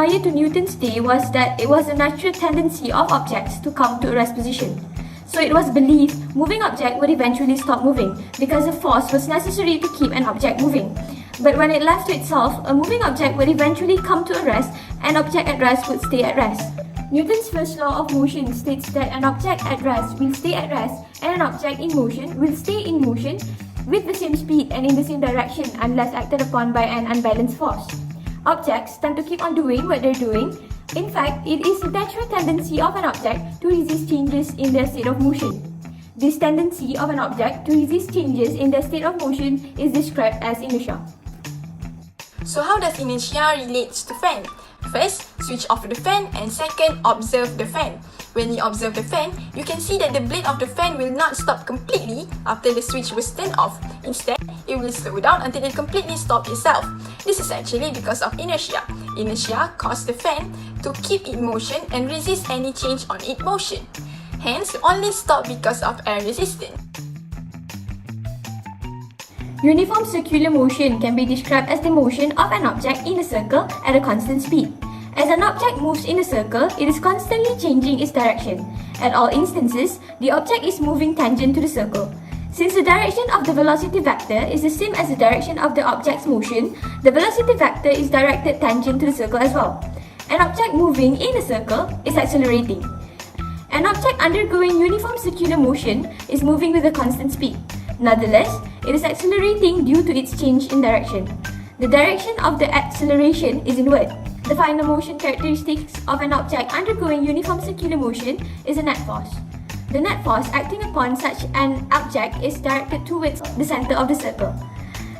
prior to Newton's day was that it was a natural tendency of objects to come to a rest position. So it was believed moving object would eventually stop moving because a force was necessary to keep an object moving. But when it left to itself, a moving object would eventually come to a rest, and object at rest would stay at rest. Newton's first law of motion states that an object at rest will stay at rest and an object in motion will stay in motion with the same speed and in the same direction unless acted upon by an unbalanced force. Objects tend to keep on doing what they're doing. In fact, it is the natural tendency of an object to resist changes in their state of motion. This tendency of an object to resist changes in their state of motion is described as inertia. So how does inertia relates to fan? First, switch off the fan, and second, observe the fan. When you observe the fan, you can see that the blade of the fan will not stop completely after the switch was turned off. Instead, it will slow down until it completely stops itself. This is actually because of inertia. Inertia causes the fan to keep in motion and resist any change on its motion. Hence, only stop because of air resistance. Uniform circular motion can be described as the motion of an object in a circle at a constant speed. As an object moves in a circle, it is constantly changing its direction. At all instances, the object is moving tangent to the circle. Since the direction of the velocity vector is the same as the direction of the object's motion, the velocity vector is directed tangent to the circle as well. An object moving in a circle is accelerating. An object undergoing uniform circular motion is moving with a constant speed. Nonetheless, it is accelerating due to its change in direction. The direction of the acceleration is inward. The final motion characteristics of an object undergoing uniform circular motion is a net force. The net force acting upon such an object is directed towards the center of the circle.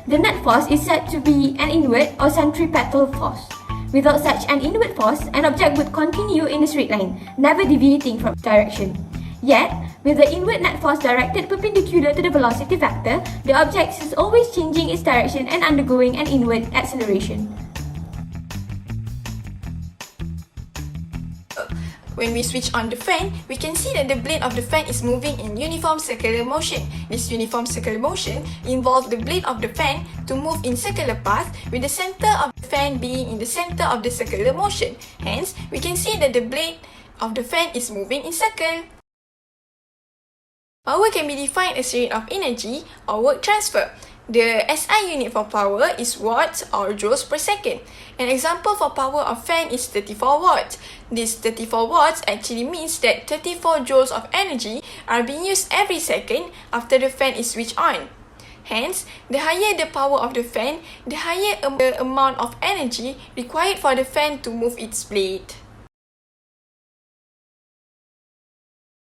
The net force is said to be an inward or centripetal force. Without such an inward force, an object would continue in a straight line, never deviating from direction. Yet, with the inward net force directed perpendicular to the velocity vector, the object is always changing its direction and undergoing an inward acceleration. When we switch on the fan, we can see that the blade of the fan is moving in uniform circular motion. This uniform circular motion involves the blade of the fan to move in circular path with the center of the fan being in the center of the circular motion. Hence, we can see that the blade of the fan is moving in circle. Power can be defined as rate of energy or work transfer. The SI unit for power is watts or joules per second. An example for power of fan is 34 watts. This 34 watts actually means that 34 joules of energy are being used every second after the fan is switched on. Hence, the higher the power of the fan, the higher the amount of energy required for the fan to move its blade.